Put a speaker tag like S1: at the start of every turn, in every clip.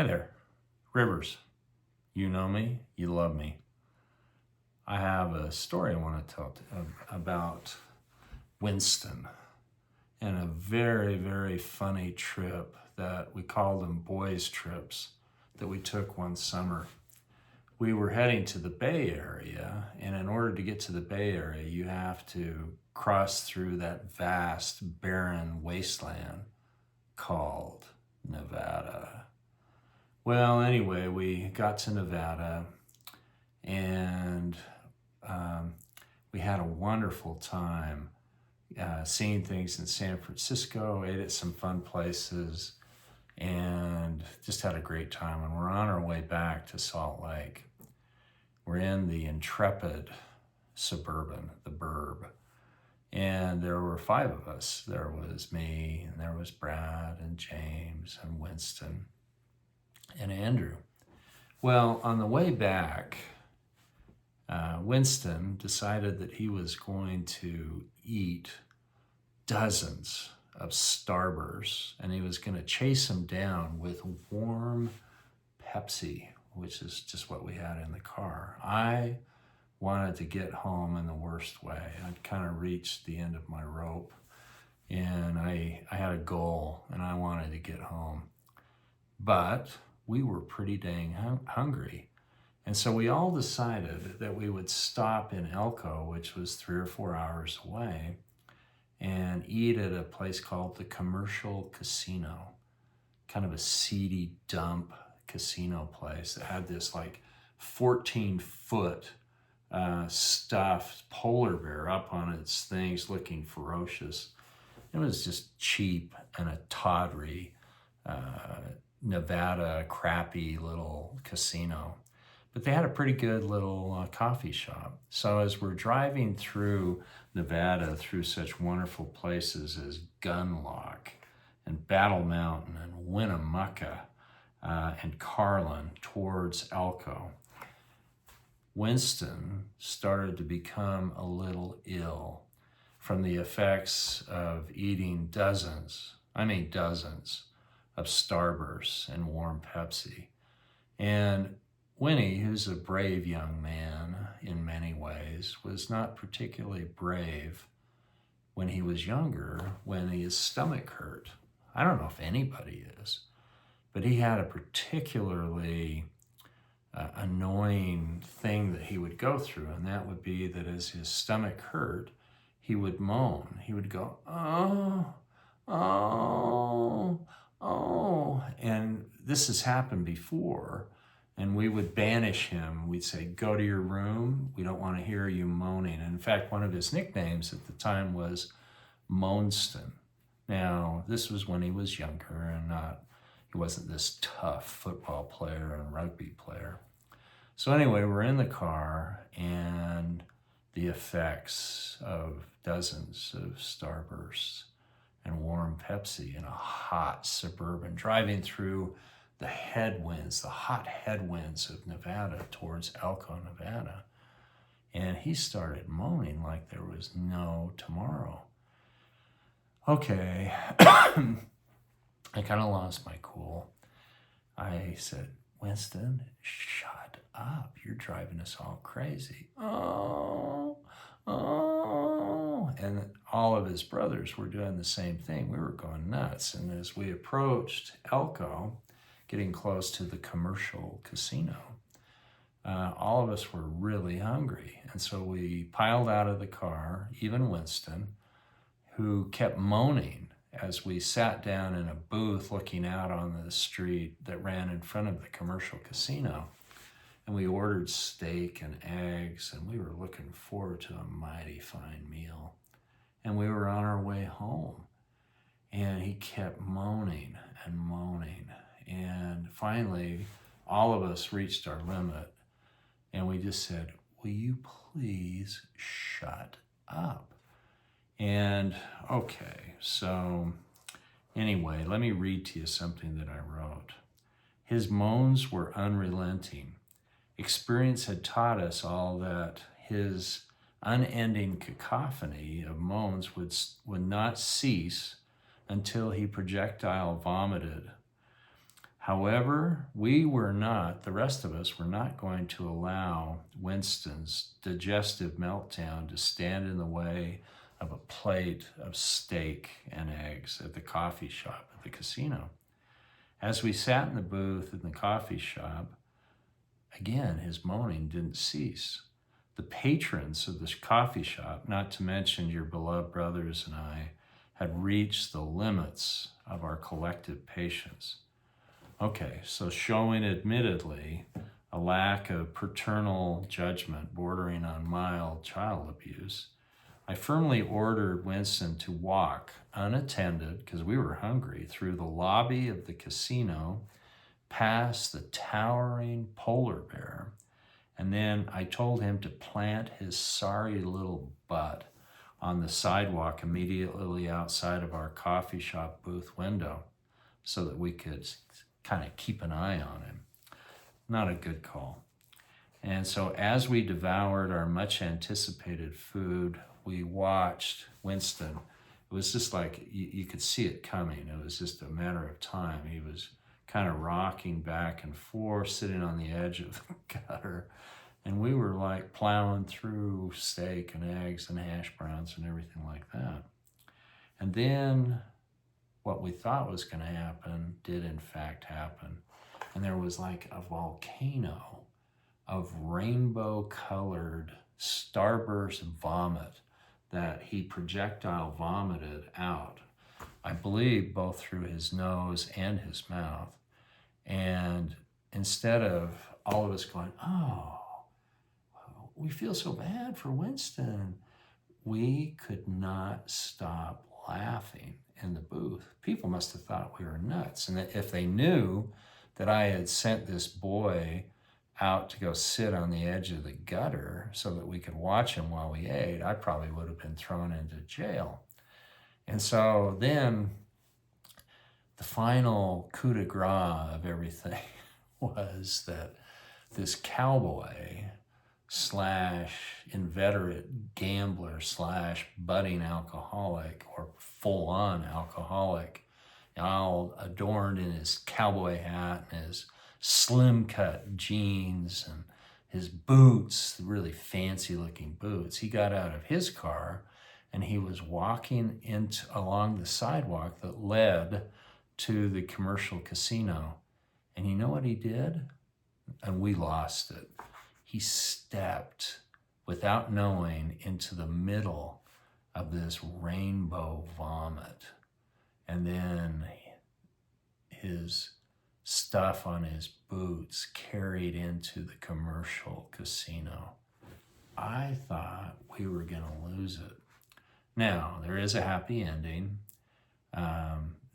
S1: Hi there, Rivers. You know me, you love me. I have a story I want to tell about Winston and a very, very funny trip that we called them boys' trips that we took one summer. We were heading to the Bay Area, and in order to get to the Bay Area, you have to cross through that vast, barren wasteland called Nevada. Well, anyway, we got to Nevada and we had a wonderful time seeing things in San Francisco, ate at some fun places, and just had a great time. And we're on our way back to Salt Lake. We're in the intrepid Suburban, the Burb. And there were 5 of us. There was me, and there was Brad, and James, and Winston, and Andrew. Well, on the way back, Winston decided that he was going to eat dozens of Starbursts, and he was going to chase them down with warm Pepsi, which is just what we had in the car. I wanted to get home in the worst way. I'd kind of reached the end of my rope, and I had a goal, and I wanted to get home. But we were pretty dang hungry. And so we all decided that we would stop in Elko, which was 3 or 4 hours away, and eat at a place called the Commercial Casino, kind of a seedy dump casino place that had this like 14-foot stuffed polar bear up on its things looking ferocious. It was just cheap and a tawdry Nevada crappy little casino. But they had a pretty good little coffee shop. So as we're driving through Nevada, through such wonderful places as Gunlock and Battle Mountain and Winnemucca and Carlin towards Elko, Winston started to become a little ill from the effects of eating dozens of Starbursts and warm Pepsi. And Winnie, who's a brave young man in many ways, was not particularly brave when he was younger, when his stomach hurt. I don't know if anybody is, but he had a particularly annoying thing that he would go through, and that would be that as his stomach hurt, he would moan. He would go, oh, oh, oh. And this has happened before. And we would banish him. We'd say, go to your room. We don't want to hear you moaning. And in fact, one of his nicknames at the time was Moanston. Now, this was when he was younger and he wasn't this tough football player and rugby player. So anyway, we're in the car, and the effects of dozens of Starbursts and warm Pepsi in a hot Suburban, driving through the hot headwinds of Nevada towards Elko, Nevada. And he started moaning like there was no tomorrow. Okay, I kind of lost my cool. I said, Winston, shut up. You're driving us all crazy. Oh. And all of his brothers were doing the same thing. We were going nuts. And as we approached Elko, getting close to the Commercial Casino, all of us were really hungry. And so we piled out of the car, even Winston, who kept moaning as we sat down in a booth looking out on the street that ran in front of the Commercial Casino. And we ordered steak and eggs, and we were looking forward to a mighty fine meal. And we were on our way home, and he kept moaning and moaning. And finally, all of us reached our limit, and we just said, will you please shut up? And okay, so anyway, let me read to you something that I wrote. His moans were unrelenting. Experience had taught us all that his unending cacophony of moans would not cease until he projectile vomited. However, we were not, the rest of us were not going to allow Winston's digestive meltdown to stand in the way of a plate of steak and eggs at the coffee shop at the casino. As we sat in the booth in the coffee shop, again, his moaning didn't cease. The patrons of this coffee shop, not to mention your beloved brothers and I, had reached the limits of our collective patience. Okay, so showing admittedly a lack of paternal judgment bordering on mild child abuse, I firmly ordered Winston to walk unattended, because we were hungry, through the lobby of the casino, past the towering polar bear, and then I told him to plant his sorry little butt on the sidewalk immediately outside of our coffee shop booth window so that we could kind of keep an eye on him. Not a good call. And so as we devoured our much anticipated food, we watched Winston. It was just like you could see it coming. It was just a matter of time. He was kind of rocking back and forth, sitting on the edge of the gutter. And we were like plowing through steak and eggs and hash browns and everything like that. And then what we thought was going to happen did in fact happen. And there was like a volcano of rainbow-colored starburst vomit that he projectile vomited out, I believe both through his nose and his mouth. And instead of all of us going, oh, we feel so bad for Winston, we could not stop laughing in the booth. People must have thought we were nuts. And that if they knew that I had sent this boy out to go sit on the edge of the gutter so that we could watch him while we ate, I probably would have been thrown into jail. And so then the final coup de grace of everything was that this cowboy slash inveterate gambler slash budding alcoholic or full-on alcoholic, all adorned in his cowboy hat and his slim cut jeans and his boots, really fancy looking boots. He got out of his car and he was walking along the sidewalk that led to the commercial casino. And you know what he did? And we lost it. He stepped without knowing into the middle of this rainbow vomit. And then his stuff on his boots carried into the commercial casino. I thought we were going to lose it. Now, there is a happy ending.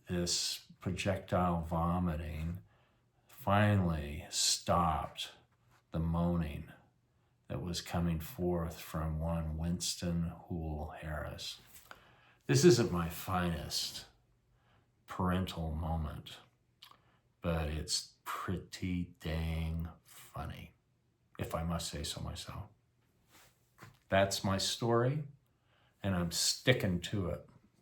S1: This projectile vomiting finally stopped the moaning that was coming forth from one Winston Hoole Harris. This isn't my finest parental moment, but it's pretty dang funny, if I must say so myself. That's my story, and I'm sticking to it.